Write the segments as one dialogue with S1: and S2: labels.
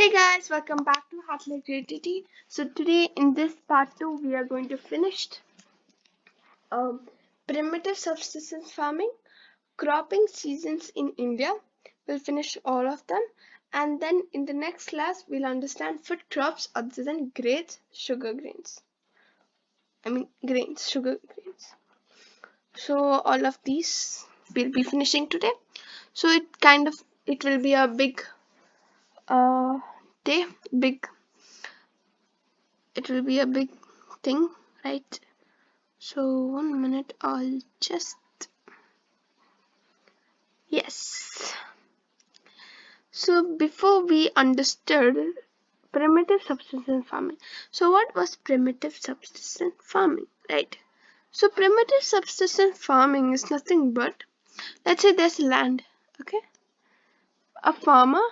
S1: Hey guys, welcome back to Heartlet Creativity. So today in this part 2 we are going to finish um, primitive subsistence farming, cropping seasons in India. We'll finish all of them, and then in the next class we'll understand food crops other than grains, sugar grains. So all of these we'll be finishing today. So it will be a big uh day, big it will be a big thing, right? So 1 minute, I'll just, yes. So before we understood primitive subsistence farming. So what was primitive subsistence farming, right? So primitive subsistence farming is nothing but, let's say there's land, okay? A farmer,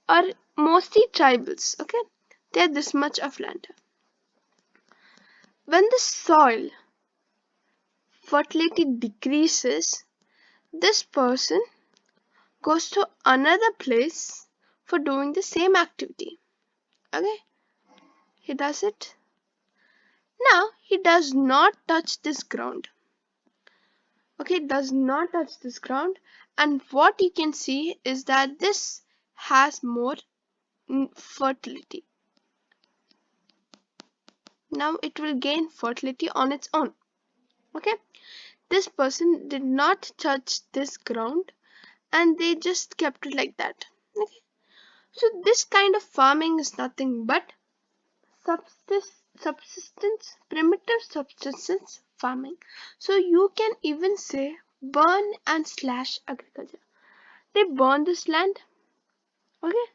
S1: or mostly tribals, okay? They have this much of land. When the soil fertility decreases, this person goes to another place for doing the same activity. Okay, he does it. Now he does not touch this ground. Okay, does not touch this ground, and what you can see is that this has more fertility. Now it will gain fertility on its own. Okay, this person did not touch this ground and they just kept it like that. Okay, so this kind of farming is nothing but primitive subsistence farming. So you can even say burn and slash agriculture. They burn this land, okay,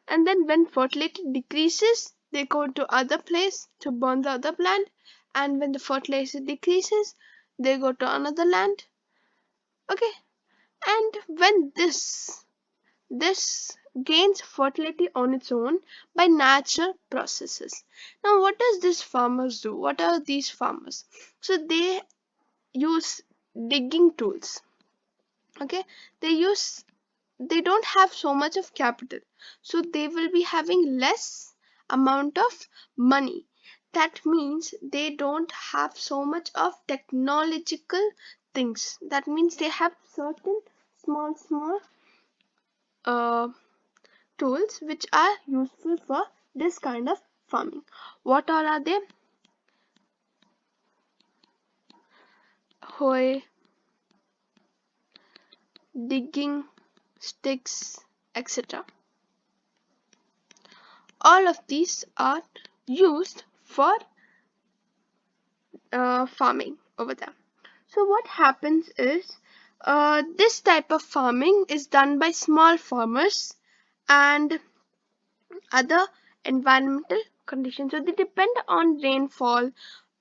S1: and then when fertility decreases, they go to other place to burn the other land, and when the fertility decreases, they go to another land, okay, and when this gains fertility on its own by natural processes. Now, what does these farmers do? What are these farmers? So they use digging tools. Okay, they don't have so much of capital, so they will be having less amount of money. That means they don't have so much of technological things. That means they have certain small uh, tools which are useful for this kind of farming. What all are they? Hoe, digging, sticks, etc. All of these are used for farming over there. So what happens is this type of farming is done by small farmers and other environmental conditions. So they depend on rainfall,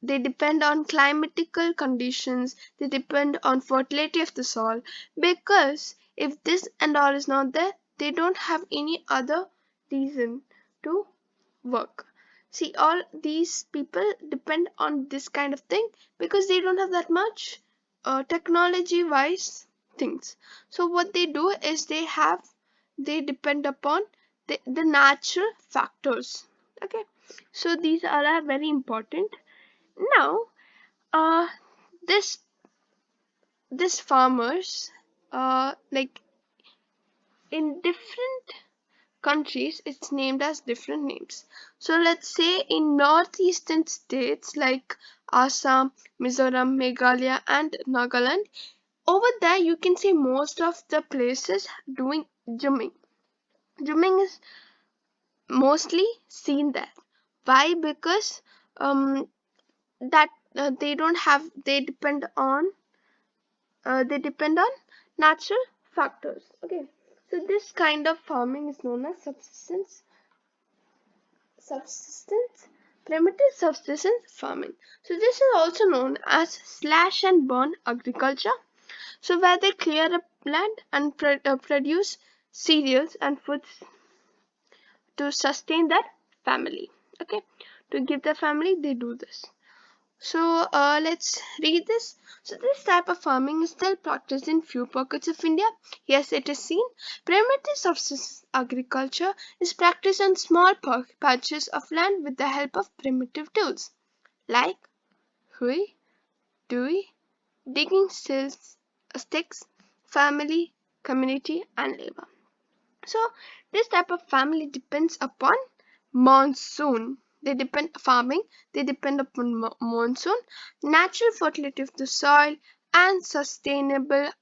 S1: they depend on climatical conditions, they depend on fertility of the soil, because if this and all is not there, they don't have any other reason to work. See, all these people depend on this kind of thing because they don't have that much technology wise things. So what they do is they depend upon the natural factors. Okay, so these are very important. Now this this farmers like in different countries it's named as different names. So let's say in northeastern states like Assam, Mizoram, Meghalaya and Nagaland, over there you can see most of the places doing gymming. Gymming is mostly seen there. Why? Because that they don't have they depend on natural factors. Okay, so this kind of farming is known as subsistence primitive subsistence farming. So this is also known as slash and burn agriculture, so where they clear up land and produce cereals and foods to sustain their family. Okay, to give their family they do this. So let's read this. So this type of farming is still practiced in few pockets of India. Yes, it is seen. Primitive subsistence agriculture is practiced on small patches of land with the help of primitive tools like hui, dewey, digging sticks, family, community, and labor. So this type of family depends upon monsoon. They depend upon monsoon, natural fertility of the soil, and sustainability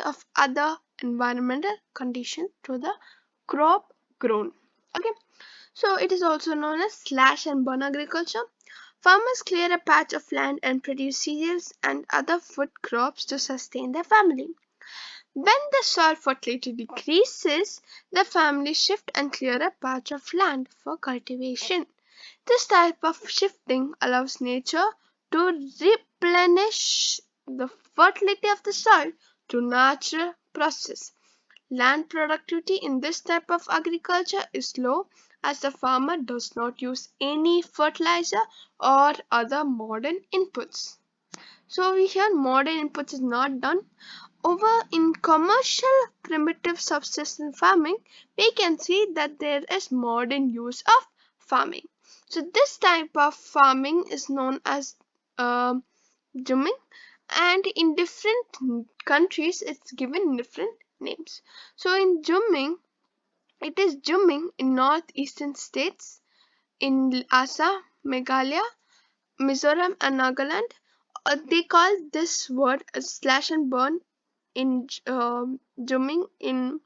S1: of other environmental conditions to the crop grown. Okay, so it is also known as slash and burn agriculture. Farmers clear a patch of land and produce cereals and other food crops to sustain their family. When the soil fertility decreases, the family shift and clear a patch of land for cultivation. This type of shifting allows nature to replenish the fertility of the soil through natural process. Land productivity in this type of agriculture is low as the farmer does not use any fertilizer or other modern inputs. So we hear modern inputs is not done. Over in commercial primitive subsistence farming, we can see that there is modern use of farming. So this type of farming is known as drumming, and in different countries it's given different names. So in drumming, it is drumming in northeastern states in Assam, Meghalaya, Mizoram, and Nagaland. They call this word as slash and burn in drumming in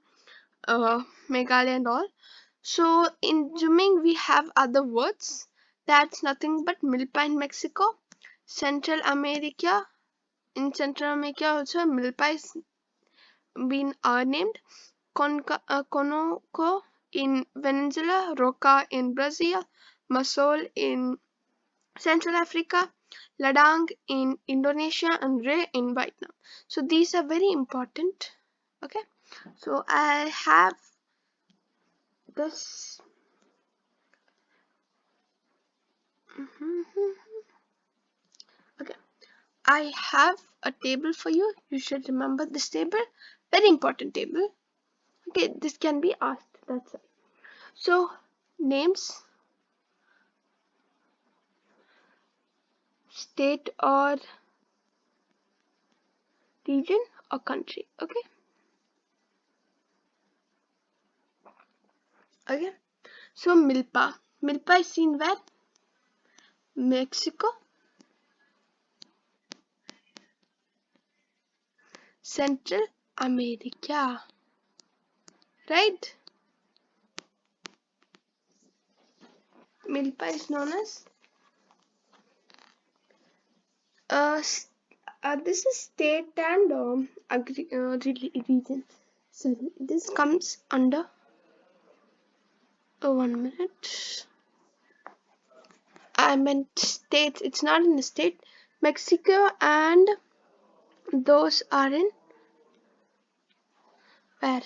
S1: Meghalaya and all. So in drumming we have other words. That's nothing but milpa in Mexico, Central America. In Central America also milpa is been named. Conoco in Venezuela, Roca in Brazil, Masol in Central Africa, Ladang in Indonesia, and Ray in Vietnam. So these are very important. Okay, so I have this. Okay, I have a table for you. You should remember this table. Very important table. Okay, this can be asked. That's it. So names, state or region or country. Okay. Okay. So milpa. Milpa is seen where? Mexico, Central America. Right? Milpa is known as uh, this is state and region. Sorry, this comes under. Oh, 1 minute. I meant states. It's not in the state. Mexico and those are in where?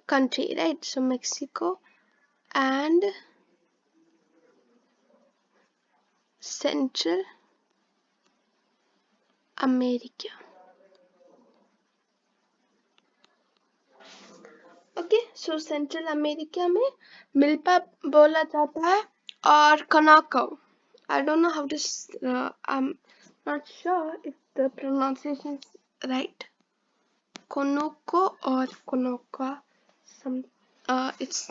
S1: Country, right? So Mexico and Central America. Okay so Central America में मिल्पा बोला जाता है और कनाको I don't know how to I am not sure if the pronunciation is right कोनोको और कोनोका some it's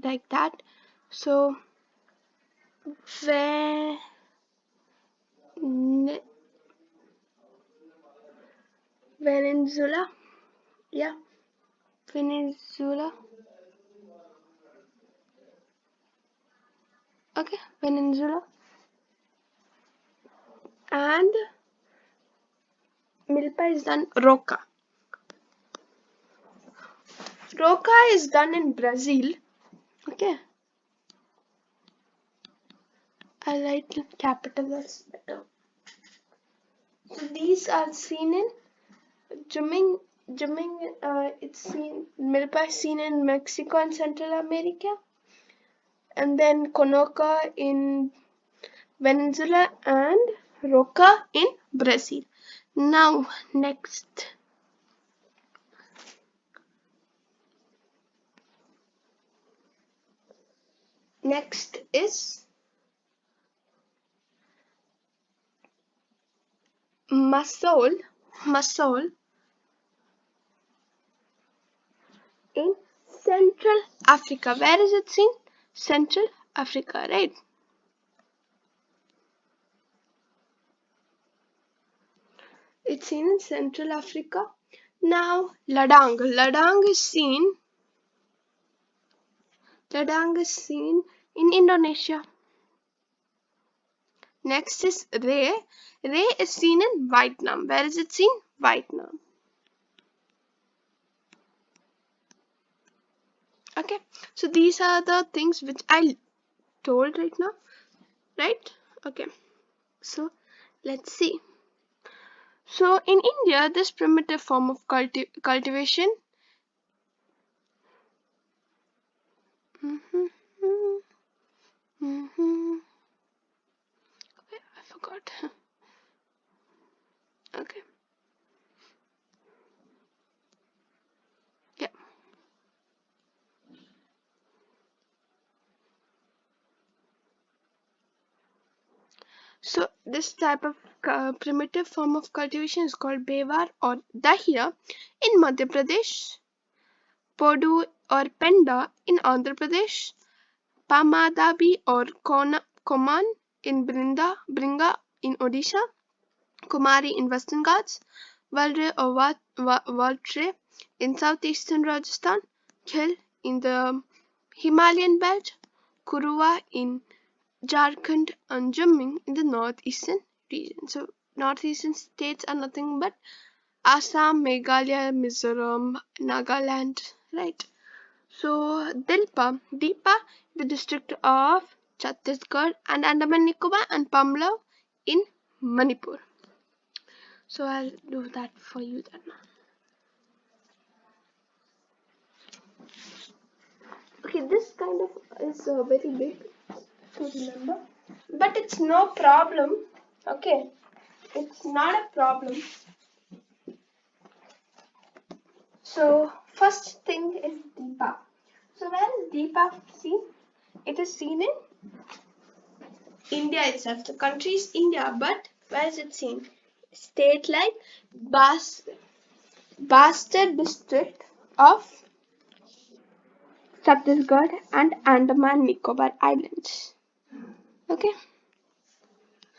S1: like that so Venezuela yeah Venezuela okay Venezuela and milpa is done roca is done in Brazil okay I like capitals better so these are seen in drumming it's seen milpa is seen in Mexico and Central America and then Conoca in Venezuela and Roca in Brazil. Now next is Masol in Central Africa. Where is it seen? Central Africa, right? It's seen in Central Africa. Now Ladang. Ladang is seen in Indonesia. Next is Ray. Ray is seen in Vietnam. Where is it seen? Vietnam. Okay, so these are the things which I told right now, right? Okay, so let's see. So in India, this primitive form of cultivation okay, I forgot. Okay, yeah. So this type of primitive form of cultivation is called Bewar or Dahiya in Madhya Pradesh, Podu or Penda in Andhra Pradesh, Pamadabi or Koman in Bringa in Odisha, Kumari in Western Ghats, Valre or Valtre in southeastern Rajasthan, Khil in the Himalayan belt, Kuruwa in Jharkhand, and Jamming in the northeastern region. So northeastern states are nothing but Assam, Meghalaya, Mizoram, Nagaland, right? So Deepa, the district of Chhattisgarh and Andaman Nicobar and Pamlaw in Manipur. So I'll do that for you then. Okay, this kind of is very big to remember, but it's no problem. Okay, it's not a problem. So first thing is Deepa. So where is Deepa seen? It is seen in India itself. The country is India, but where is it seen? State like Bastar district of Chhattisgarh and Andaman Nicobar Islands. Okay,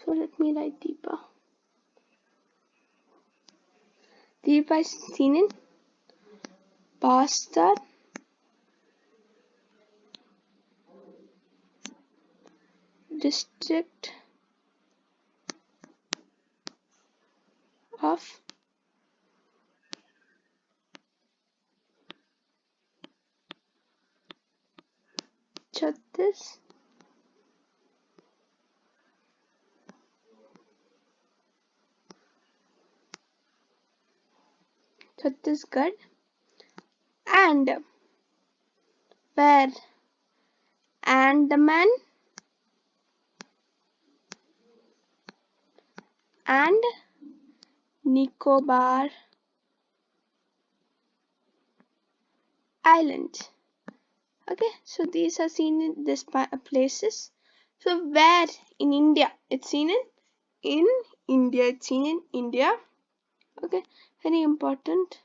S1: so let me write Deepa. Deepa is seen in Bastar district of Chhattisgarh and where Andaman and Nicobar Islands. Okay, so these are seen in these places. So where in India? It's seen in India. It's seen in India. Okay, very important.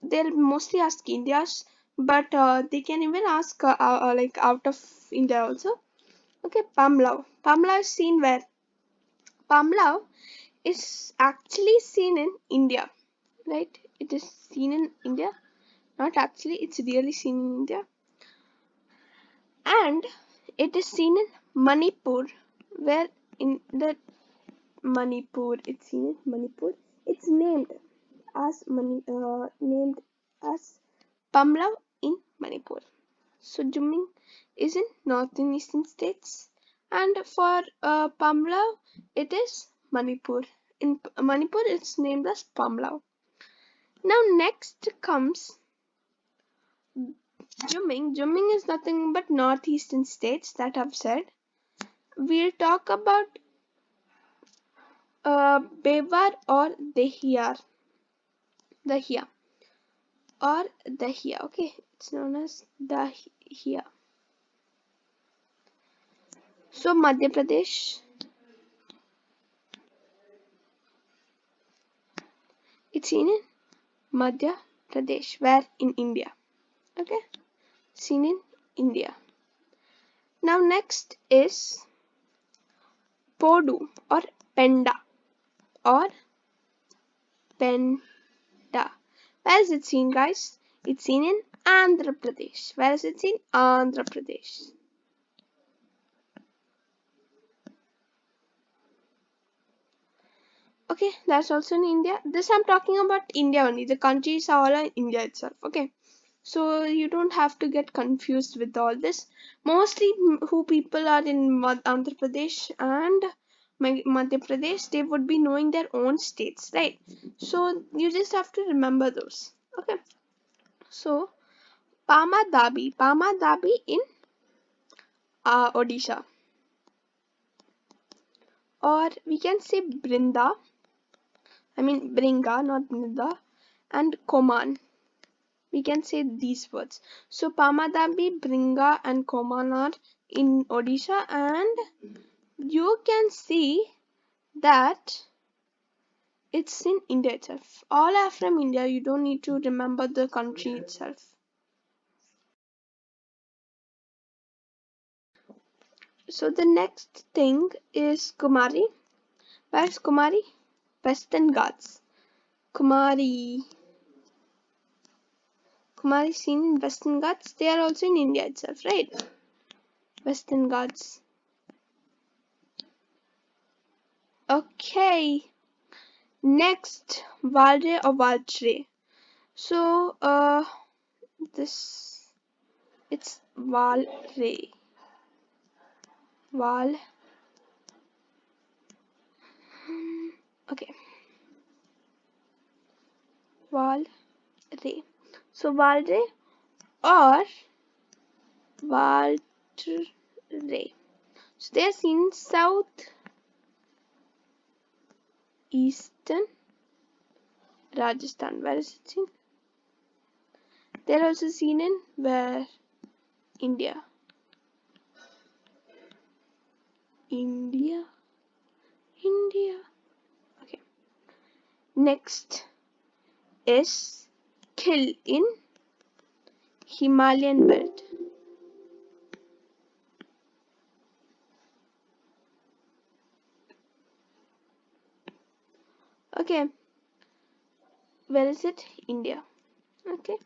S1: They'll mostly ask India's, but they can even ask like out of India also. Okay, Pamlaw. Pamlaw is seen where? Pamlaw is actually seen in India, right? It is seen in India. Not actually, it's really seen in India. And it is seen in Manipur, where in the Manipur, it's seen in Manipur. It's named as Pamlaw in Manipur. So Jumming is in northern eastern states, and for Pamlaw it is Manipur. In Manipur it's named as Pamlaw. Now next comes Jumming is nothing but northeastern states that I've said. We'll talk about Bewar or Dahia. Dahia or Dahia. Okay, it's known as Dahia. So Madhya Pradesh. It's in Madhya Pradesh, where in India. Okay, seen in India. Now next is Podu or Penda or Penda. Where is it seen, guys? It's seen in Andhra Pradesh. Where is it seen? Andhra Pradesh. Okay, that's also in India. This I'm talking about India only. The countries are all in India itself. Okay, so you don't have to get confused with all this. Mostly who people are in Andhra Pradesh and Madhya Pradesh, they would be knowing their own states, right? So you just have to remember those. Okay, so Pama Dabi in Odisha, or we can say Brinda. I mean Bringa, not Brinda, and Koman. We can say these words. So Pamadabi, Bringa, and Koman are in Odisha, and you can see that it's in India itself. All are from India. You don't need to remember the country itself. So the next thing is Kumari. Where's Kumari? Western Ghats. Kumari. Kumari seen in Western Ghats. They are also in India itself, right? Western Ghats. Okay. Next, Valre or Valtre. So, this, it's Valre. Val. Okay. Valre. So, Valre or Valtre. So, they are seen in south eastern Rajasthan. Where is it seen? They are also seen in where? India. India. Okay. Next is Khil in Himalayan belt. Okay. Where is it? India. Okay.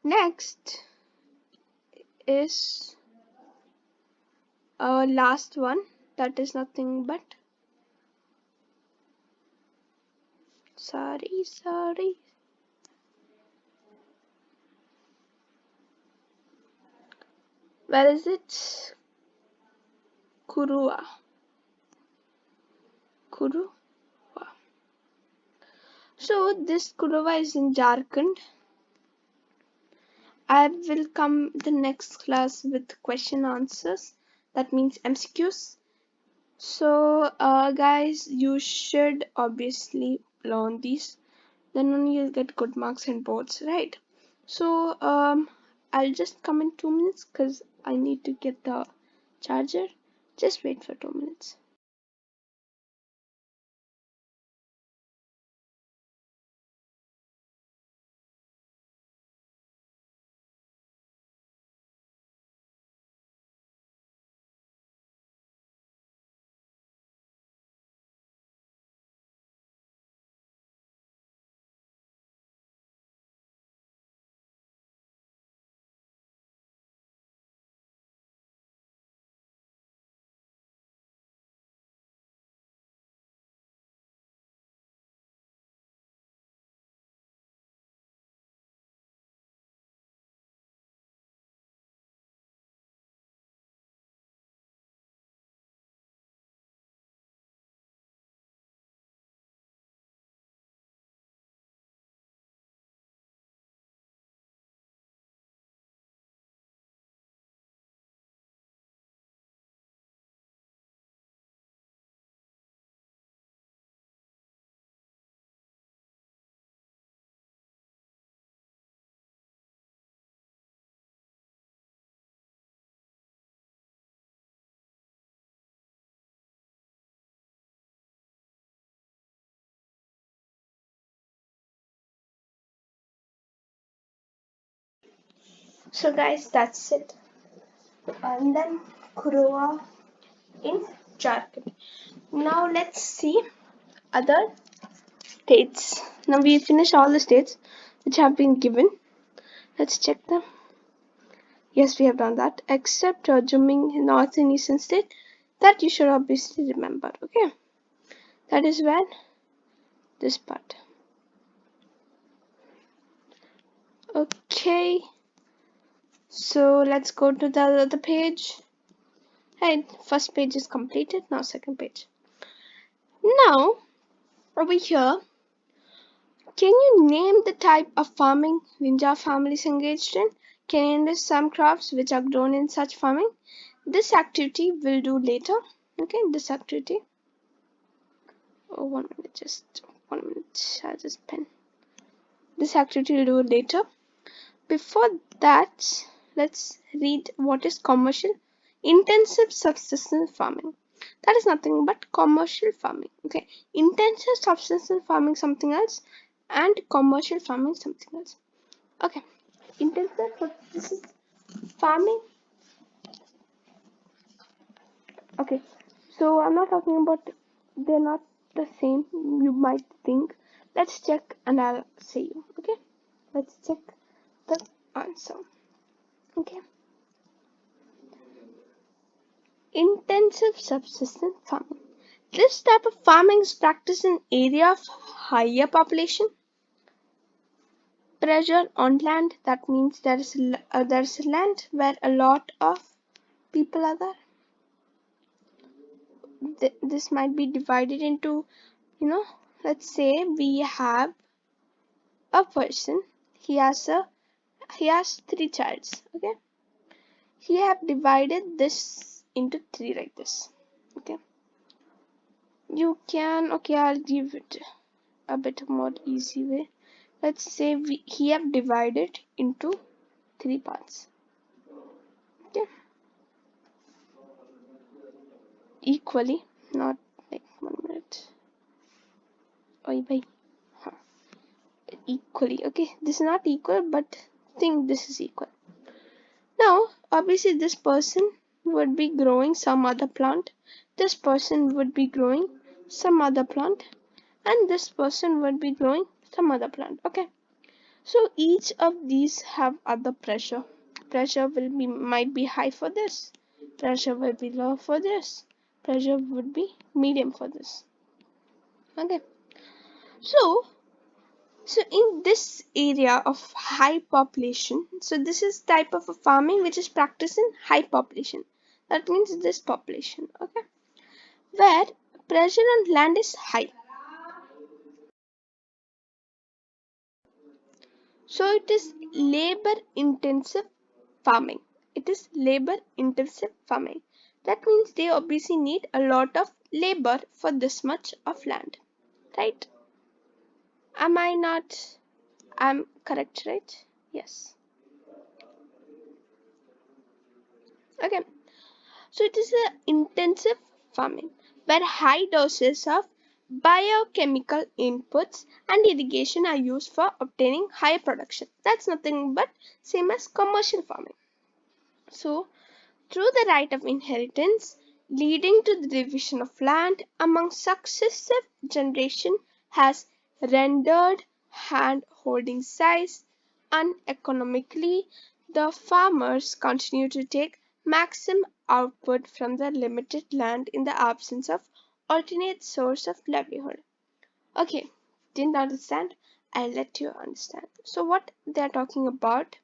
S1: Next is our last one. That is nothing but sorry. Where is it? Kurua. So this Kuruva is in Jharkhand. I will come the next class with question answers. That means MCQs. So guys, you should obviously learn these. Then only you'll get good marks in boards, right? So I'll just come in 2 minutes because I need to get the charger. Just wait for 2 minutes. So guys, that's it. And then Kuroa in Jharkhand. Now let's see other states. Now we finished all the states which have been given. Let's check them. Yes, we have done that, except Jumming North and Eastern state. That you should obviously remember. Okay, that is when this part. Okay, so let's go to the other page. Hey, first page is completed. Now second page. Now over here, can you name the type of farming Ninja families engaged in? Can you list some crops which are grown in such farming? This activity we'll do later. Okay, this activity. Oh, 1 minute, just 1 minute. I'll just pen. This activity we'll do later. Before that, let's read what is commercial intensive subsistence farming. That is nothing but commercial farming. Okay, intensive subsistence farming something else, and commercial farming something else. Okay, intensive subsistence farming. Okay, so I'm not talking about, they're not the same you might think. Let's check and I'll say you. Okay, let's check the answer. Okay, intensive subsistence farming. This type of farming is practiced in area of higher population pressure on land. That means there's land where a lot of people are there. This might be divided into, let's say we have a person. He has 3 childs. Okay, he have divided this into 3 like this. Okay, you can, okay, I'll give it a bit more easy way. Let's say he have divided into 3 parts. Okay, equally, not like 1 minute. Oi, bye. Equally. Okay, this is not equal, but think this is equal. Now, obviously, this person would be growing some other plant. This person would be growing some other plant, and this person would be growing some other plant. Okay, so each of these have other pressure. Pressure might be high for this. Pressure will be low for this. Pressure would be medium for this. Okay, so in this area of high population, so this is type of a farming which is practiced in high population. That means this population, okay, where pressure on land is high. So it is labor intensive farming. It is labor intensive farming. That means they obviously need a lot of labor for this much of land, right? Am I not? I'm correct, right? Yes. Okay. So it is an intensive farming where high doses of biochemical inputs and irrigation are used for obtaining higher production. That's nothing but same as commercial farming. So through the right of inheritance leading to the division of land among successive generations has rendered hand holding size uneconomically, the farmers continue to take maximum output from the limited land in the absence of alternate source of livelihood. Okay, didn't understand? I'll let you understand. So what they're talking about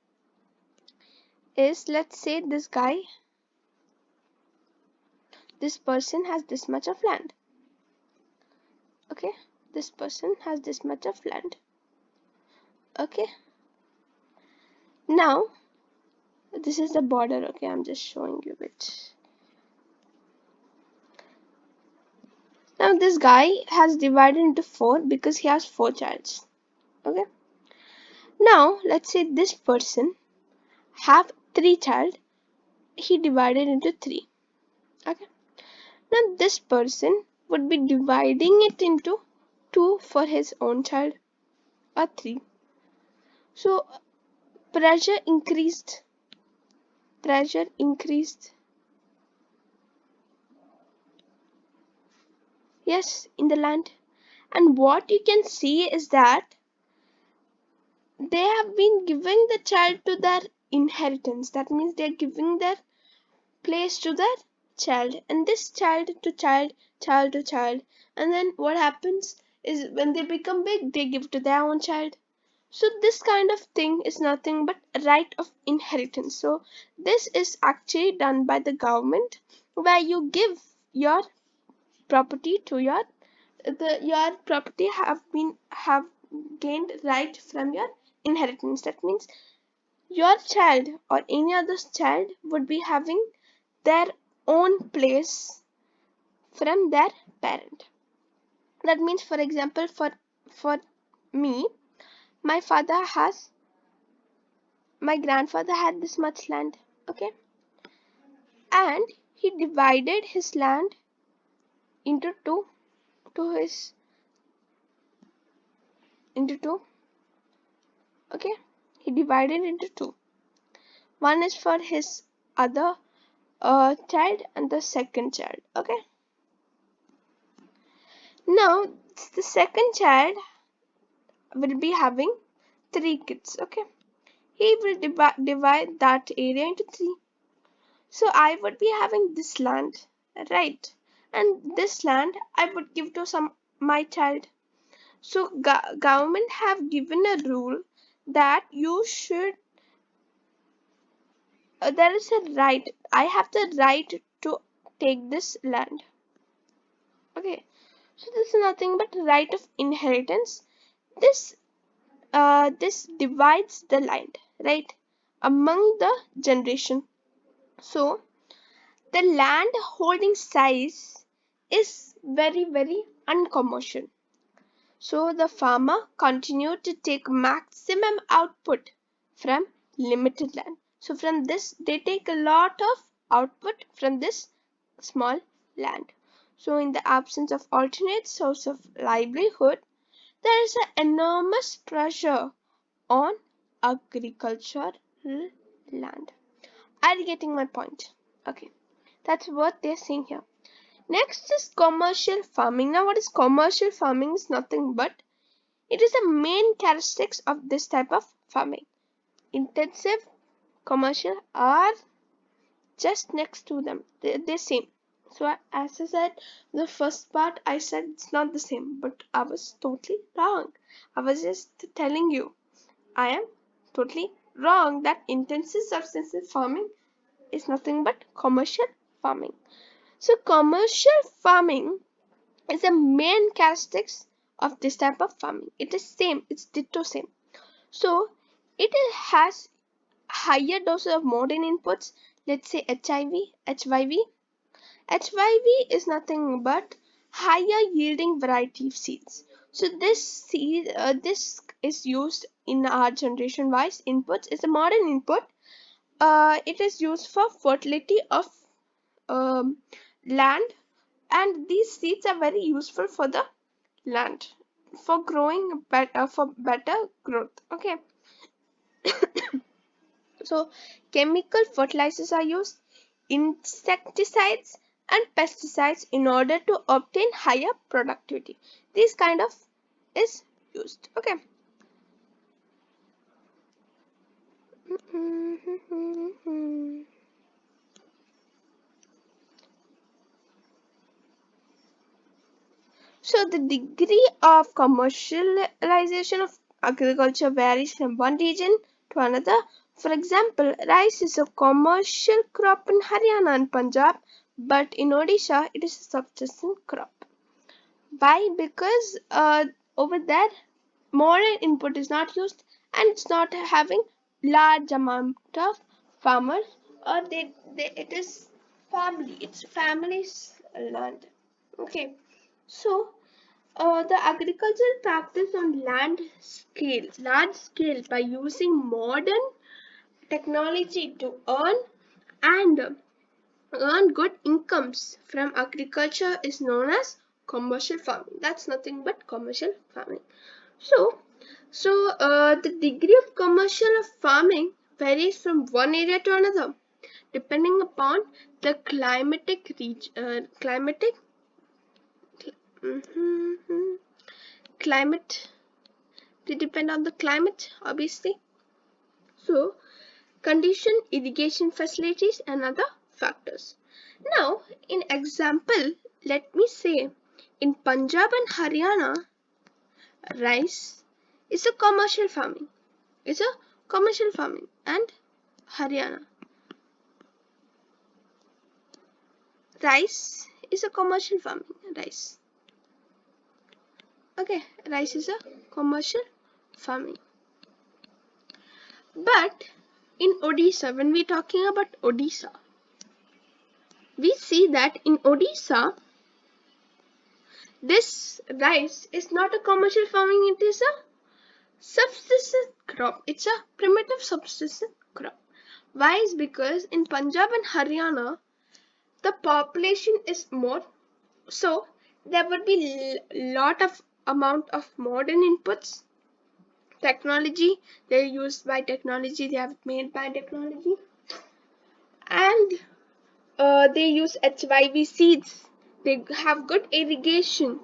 S1: is, let's say this person has this much of land. Okay, this person has this much of land. Okay, now this is the border. Okay, I'm just showing you it. Now this guy has divided into 4 because he has 4 childs. Okay, now let's say this person have 3 child. He divided into 3. Okay, now this person would be dividing it into 2 for his own child or 3. So pressure increased pressure increased. Yes, in the land. And what you can see is that they have been giving the child to their inheritance. That means they're giving their place to their child, and this child to child, child to child. And then what happens is when they become big, they give to their own child. So this kind of thing is nothing but a right of inheritance. So this is actually done by the government, where you give your property to your property have gained right from your inheritance. That means your child or any other child would be having their own place from their parent. That means, for example, for me, my father has my grandfather had this much land, okay, and he divided his land into two to his into two, okay. He divided into two. One is for his other child and the second child, okay. Now the second child will be having three kids, okay. He will divide that area into three. So I would be having this land, right? And this land I would give to my child. So government have given a rule that you should. There is a right. I have the right to take this land. Okay. So this is nothing but right of inheritance. This this divides the land, right, among the generation. So the land holding size is very uncommercial. So the farmer continued to take maximum output from limited land. So from this they take a lot of output from this small land. So in the absence of alternate source of livelihood, there is an enormous pressure on agricultural land. Are you getting my point? Okay. That's what they're saying here. Next is commercial farming. Now, what is commercial farming? Is nothing but it is the main characteristics of this type of farming. Intensive, commercial are just next to them. They're same. So as I said, the first part I said it's not the same, but I was totally wrong. I was just telling you I am totally wrong that intensive subsistence farming is nothing but commercial farming. So commercial farming is the main characteristics of this type of farming. It is same, it's ditto same. So it has higher doses of modern inputs, let's say HYV. HYV is nothing but higher yielding variety of seeds. So this is used in our generation wise inputs. It's a modern input. It is used for fertility of um, land, and these seeds are very useful for the land for growing better, for better growth, okay. So chemical fertilizers are used, insecticides and pesticides in order to obtain higher productivity. This kind of is used, okay. So the degree of commercialization of agriculture varies from one region to another. For example, rice is a commercial crop in Haryana and Punjab, but in Odisha it is a subsistence crop. Why? Because over there modern input is not used and it's not having large amount of farmers, or it is family, it's family's land, okay. So the agricultural practice on large scale by using modern technology to and earn good incomes from agriculture is known as commercial farming. That's nothing but commercial farming. So the degree of commercial farming varies from one area to another. depending upon the climatic climate. They depend on the climate, obviously. So, condition, irrigation facilities, and other factors. Now, in example, let me say in Punjab and Haryana, rice is a commercial farming. It's a commercial farming, and Haryana, rice is a commercial farming. Rice. Okay, rice is a commercial farming. But in Odisha, when we're talking about Odisha, we see that in Odisha, this rice is not a commercial farming, it is a subsistence crop. It's a primitive subsistence crop. Why? Is because in Punjab and Haryana, the population is more, so there would be lot of amount of modern inputs, technology. They're used by technology. They have made by technology, and they use HYV seeds. They have good irrigation,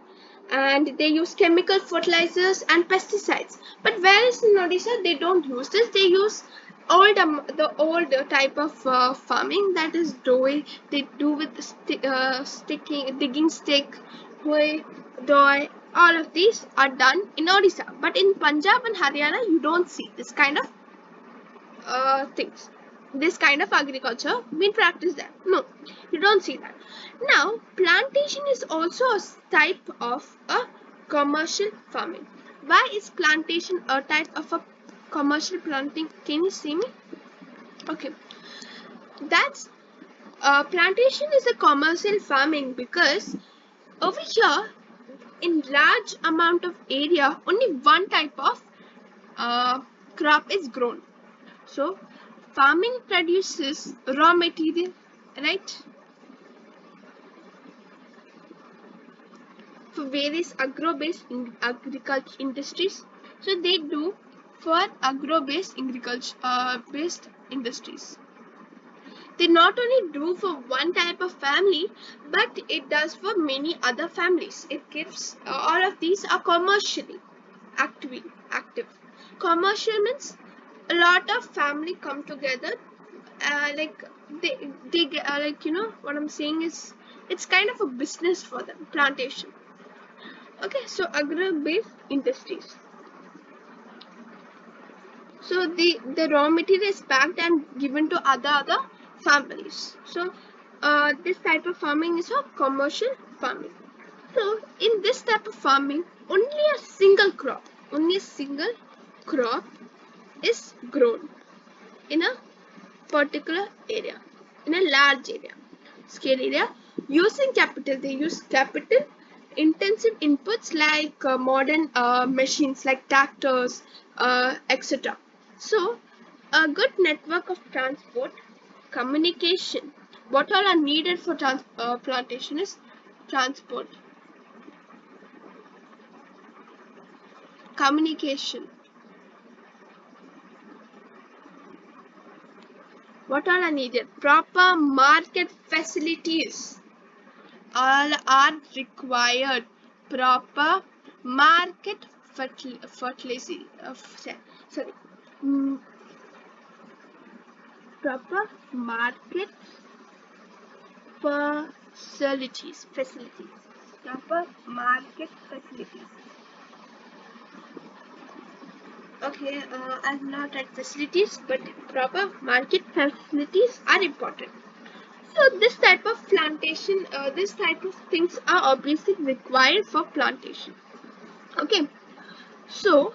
S1: and they use chemical fertilizers and pesticides. But whereas in Odisha, they don't use this. They use the old type of farming, that is doy. They do with digging stick, hoe, doy. All of these are done in Odisha. But in Punjab and Haryana, you don't see this kind of things. This kind of agriculture being practiced there. No, you don't see that. Now, plantation is also a type of a commercial farming. Why is plantation a type of a commercial planting? Can you see me? Okay, that's plantation is a commercial farming because over here in large amount of area only one type of crop is grown. So farming produces raw material, right, for various agro-based agriculture industries. So they do for agro-based agriculture based industries. They not only do for one type of family, but it does for many other families. It gives all of these are commercially active. Commercial means a lot of family come together, like they get, like, you know what I'm saying is it's kind of a business for them. Plantation. Okay, so agro-based industries. So the raw material is packed and given to other families. So this type of farming is a commercial farming. So in this type of farming, only a single crop is grown in a particular area, in a large area, scale area, using capital. They use capital intensive inputs like modern machines like tractors, etc. So a good network of transport, communication. What all are needed for plantation is transport, communication. What all are needed? Proper market facilities all are required. Proper market fertility. Sorry. Proper market facilities. Proper market facilities. Okay, I'm not at facilities, but proper market facilities are important. So this type of plantation, this type of things are obviously required for plantation. Okay, so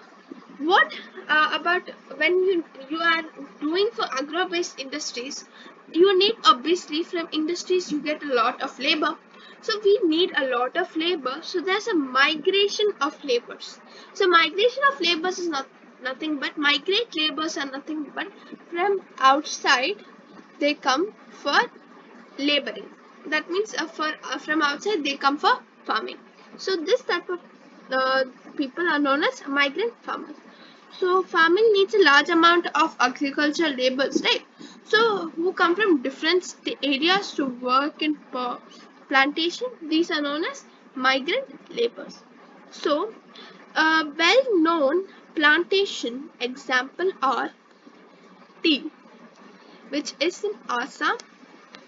S1: what about when you are doing for agro-based industries? You need, obviously, from industries you get a lot of labor. So we need a lot of labor. So there's a migration of labors. So migration of labors is nothing but migrate labors are nothing but from outside they come for laboring. That means from outside they come for farming. So this type of uh, people are known as migrant farmers. So farming needs a large amount of agricultural labors, right? So who come from different areas to work in plantation, these are known as migrant laborers. So well-known plantation example are tea, which is in Assam,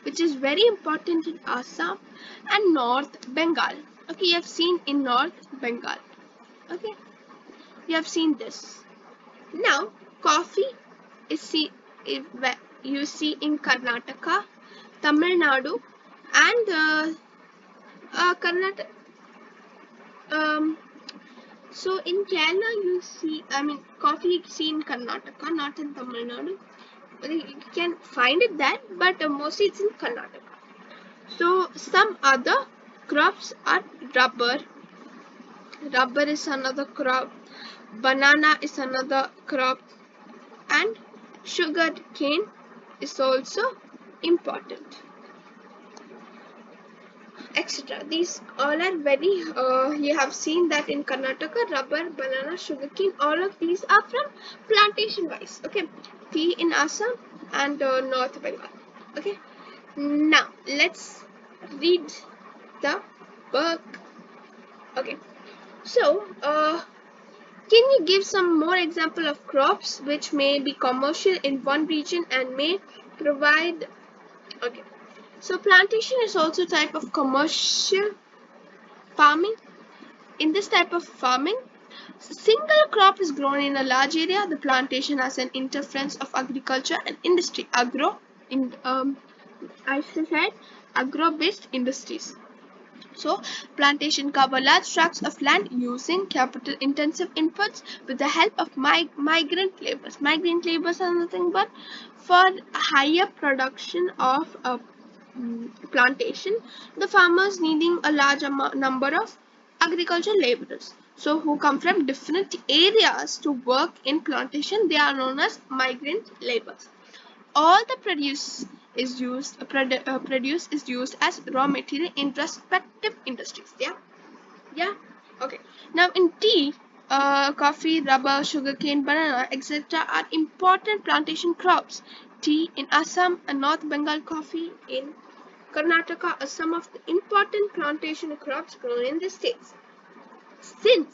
S1: which is very important in Assam and North Bengal. Okay, you have seen in North Bengal. Okay, you have seen this. Now, coffee is you see in Karnataka, Tamil Nadu, and Karnataka. Um, so in Kerala, you see, coffee you see in Karnataka, not in Tamil Nadu. You can find it there, but mostly it's in Karnataka. So some other crops are rubber. Rubber is another crop. Banana is another crop, and sugar cane is also important, etc. These all are very you have seen that in Karnataka, rubber, banana, sugarcane, all of these are from plantation wise. Okay, tea in Assam and North Bengal. Okay, now let's read the book. Okay, so can you give some more example of crops which may be commercial in one region and may provide? Okay, so plantation is also a type of commercial farming. In this type of farming, single crop is grown in a large area. The plantation has an interference of agriculture and industry. I said agro-based industries. So, plantation cover large tracts of land using capital-intensive inputs with the help of migrant laborers. Migrant laborers are nothing but for higher production of a plantation, the farmers needing a large number of agricultural laborers. So, who come from different areas to work in plantation, they are known as migrant laborers. All the produce is used as raw material in respective industries. Yeah. Okay. Now in tea, coffee, rubber, sugarcane, banana, etc. are important plantation crops. Tea in Assam and North Bengal, coffee in Karnataka are some of the important plantation crops grown in the states. Since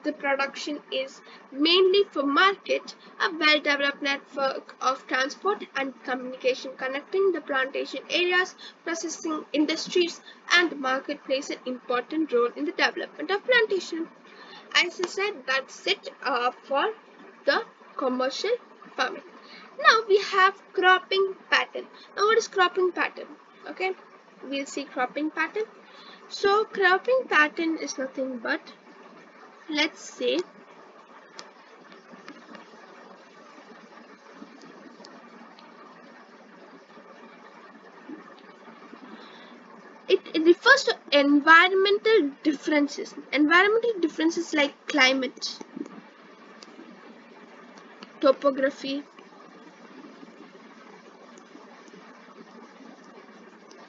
S1: the production is mainly for market, a well-developed network of transport and communication connecting the plantation areas, processing industries, and market plays an important role in the development of plantation. As I said, that's it for the commercial farming. Now we have cropping pattern. Now what is cropping pattern? Okay, we'll see cropping pattern. So cropping pattern is nothing but, let's say, it refers to environmental differences. Environmental differences like climate, topography,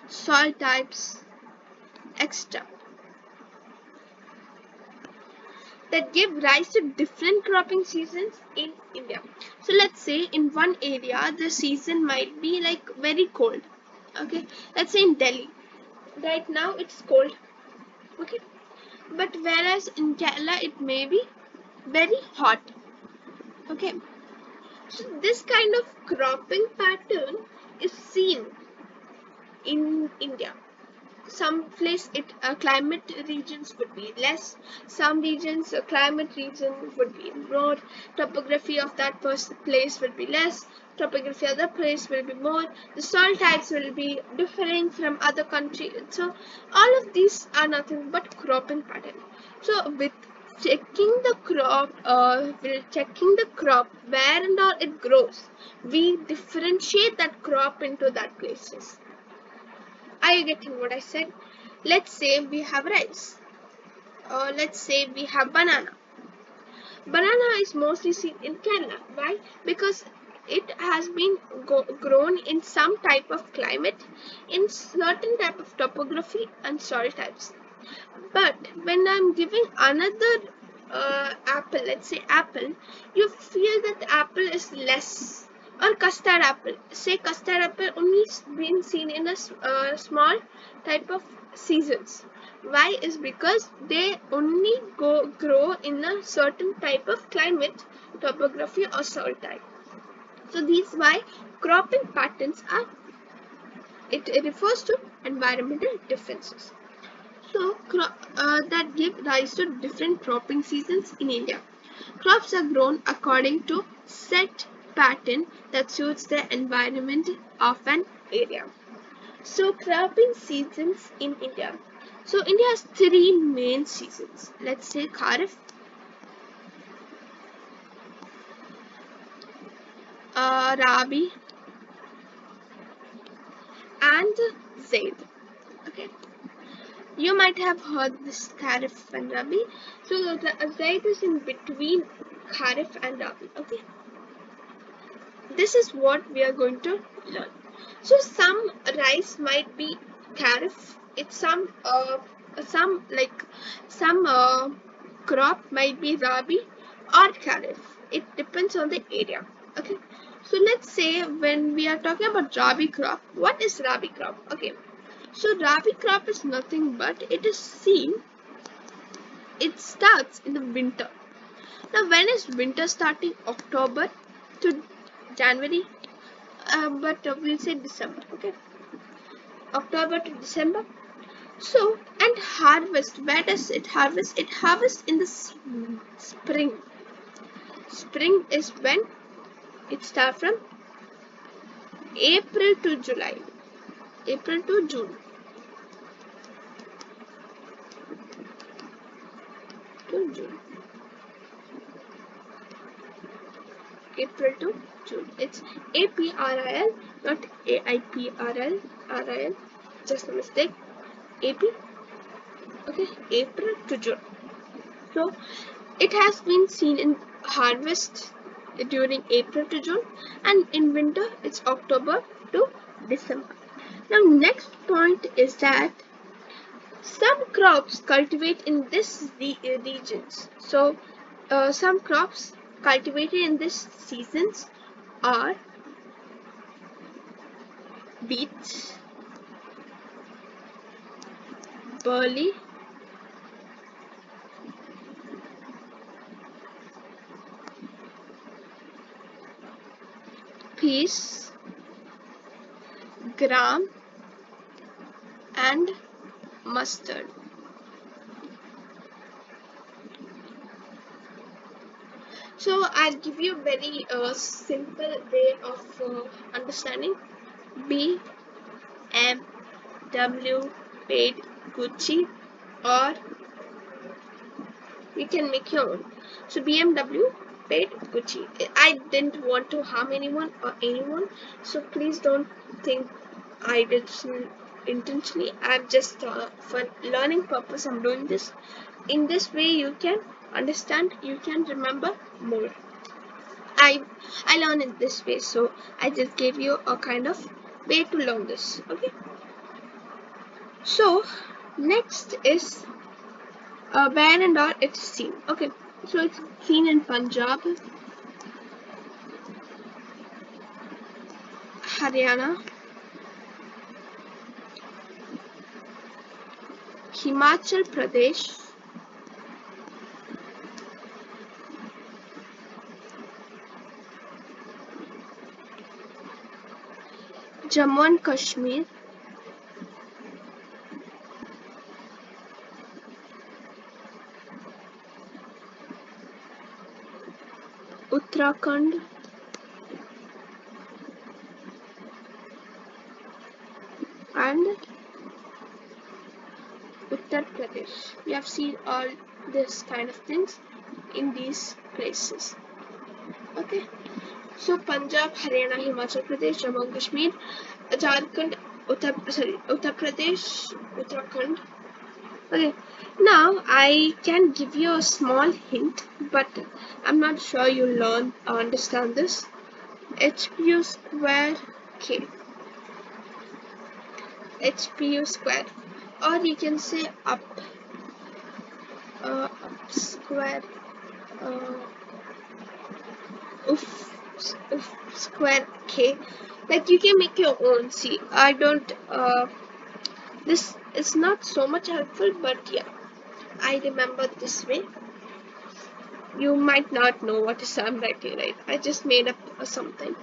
S1: soil types, etc. that give rise to different cropping seasons in India. So let's say in one area the season might be like very cold. Okay, let's say in Delhi. Right now it's cold. Okay, but whereas in Kerala it may be very hot. Okay, so this kind of cropping pattern is seen in India. Some place climate regions would be less, some regions climate region would be more, topography of that place will be less, topography of the place will be more, the soil types will be differing from other country. So all of these are nothing but cropping pattern. So with checking the crop where and all it grows, we differentiate that crop into that places. Are you getting what I said? Let's say we have rice. Let's say we have banana. Banana is mostly seen in Kerala. Why? Because it has been grown in some type of climate, in certain type of topography and soil types. But when I'm giving another apple, let's say apple, you feel that the apple is less Or custard apple. Say custard apple only been seen in a small type of seasons. Why is because they only grow in a certain type of climate, topography or soil type. So these why cropping patterns are, it refers to environmental differences. So that give rise to different cropping seasons in India. Crops are grown according to set pattern that suits the environment of an area. So cropping seasons in India. So India has three main seasons. Let's say Kharif, Rabi, and Zaid. Okay, you might have heard this Kharif and Rabi. So the Zaid is in between Kharif and Rabi. Okay, this is what we are going to learn. So some rice might be Kharif. It's some crop might be Rabi or Kharif. It depends on the area. Okay. So let's say when we are talking about Rabi crop, what is Rabi crop? Okay. So Rabi crop is nothing but it is seen. It starts in the winter. Now when is winter starting? October to January, but we'll say December. Okay, October to December. So and harvest. Where does it harvest? It harvests in the spring. Spring is when it starts from April to July. April to June. To June. April to June. It's APRIL, not AIPRL. RIL. Just a mistake. AP. Okay, April to June. So it has been seen in harvest during April to June, and in winter it's October to December. Now next point is that some crops cultivate in this regions. So some crops cultivated in this seasons are beets, barley, peas, gram, and mustard. So I'll give you a very simple way of understanding. B M W paid Gucci, or you can make your own. So BMW paid Gucci. I didn't want to harm anyone, so please don't think I did intentionally. I'm just for learning purpose I'm doing this. In this way you can understand, you can remember more. I learn in this way, so I just gave you a kind of way to learn this. Okay. So next is where and all it's seen. Okay, so it's seen in Punjab, Haryana, Himachal Pradesh, Jammu and Kashmir, Uttarakhand, and Uttar Pradesh. We have seen all this kind of things in these places. Okay, so Punjab, Haryana, Himachal Pradesh, Jammu and Kashmir, Jharkhand, Uttar Pradesh, Uttarakhand. Okay, now I can give you a small hint, but I'm not sure you learn or understand this. HPU square K. HPU square, or you can say up square oof. square K. Like you can make your own. See, I don't. This is not so much helpful, but yeah, I remember this way. You might not know what is I'm writing, right? I just made up something.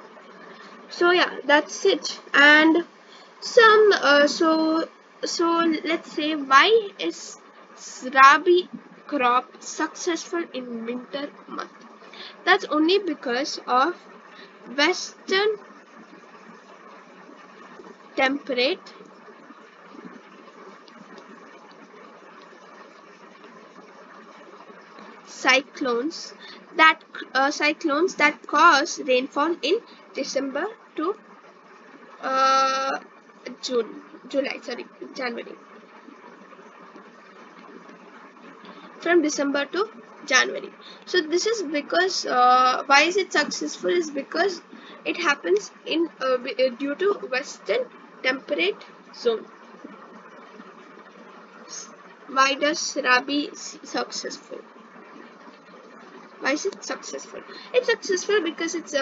S1: So yeah, that's it. And some so let's say, why is Srabi crop successful in winter month? That's only because of western temperate cyclones cyclones that cause rainfall in December to uh, January. From December to January. So this is because why is it successful is because it happens in due to western temperate zone. Why does Rabi successful? Why is it successful? It's successful because it's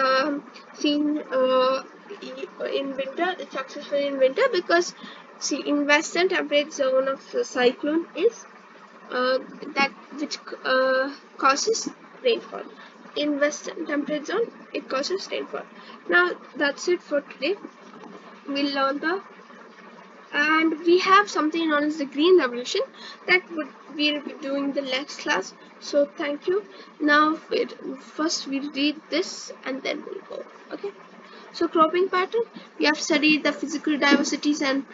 S1: seen in winter. It's successful in winter because, see, in western temperate zone of the cyclone is that which causes rainfall. In western temperate zone, it causes rainfall. Now that's it for today. We'll learn the and we have something known as the green revolution that we'll be doing the next class. So thank you. Now first we'll read this and then we'll go. Okay. So cropping pattern, we have studied the physical diversities and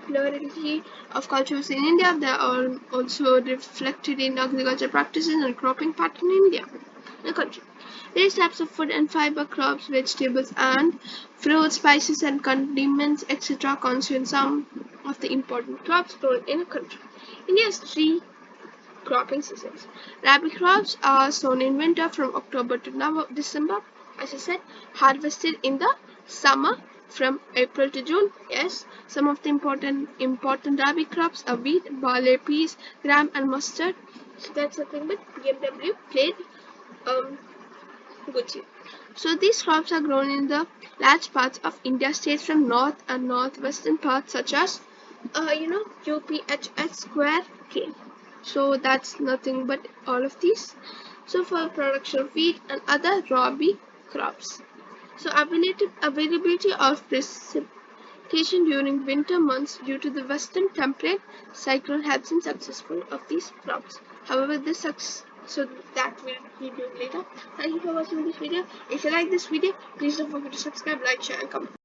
S1: plurality of cultures in India. They are also reflected in agriculture practices and cropping pattern in India, the country. Various types of food and fiber crops, vegetables and fruits, spices and condiments, etc. constitute some of the important crops grown in a country. India has three cropping seasons. Rabi crops are sown in winter from October to December. As I said, harvested in the summer from April to June. Yes, some of the important Rabi crops are wheat, barley, peas, gram, and mustard. So that's nothing but BMW played Gucci. So these crops are grown in the large parts of India, states from north and northwestern parts such as UPHS square K. So that's nothing but all of these. So for production of wheat and other Rabi crops. So availability of precipitation during winter months due to the western temperate cyclone has been successful of these crops. However, so that will be doing later. Thank you for watching this video. If you like this video, please don't forget to subscribe, like, share, and comment.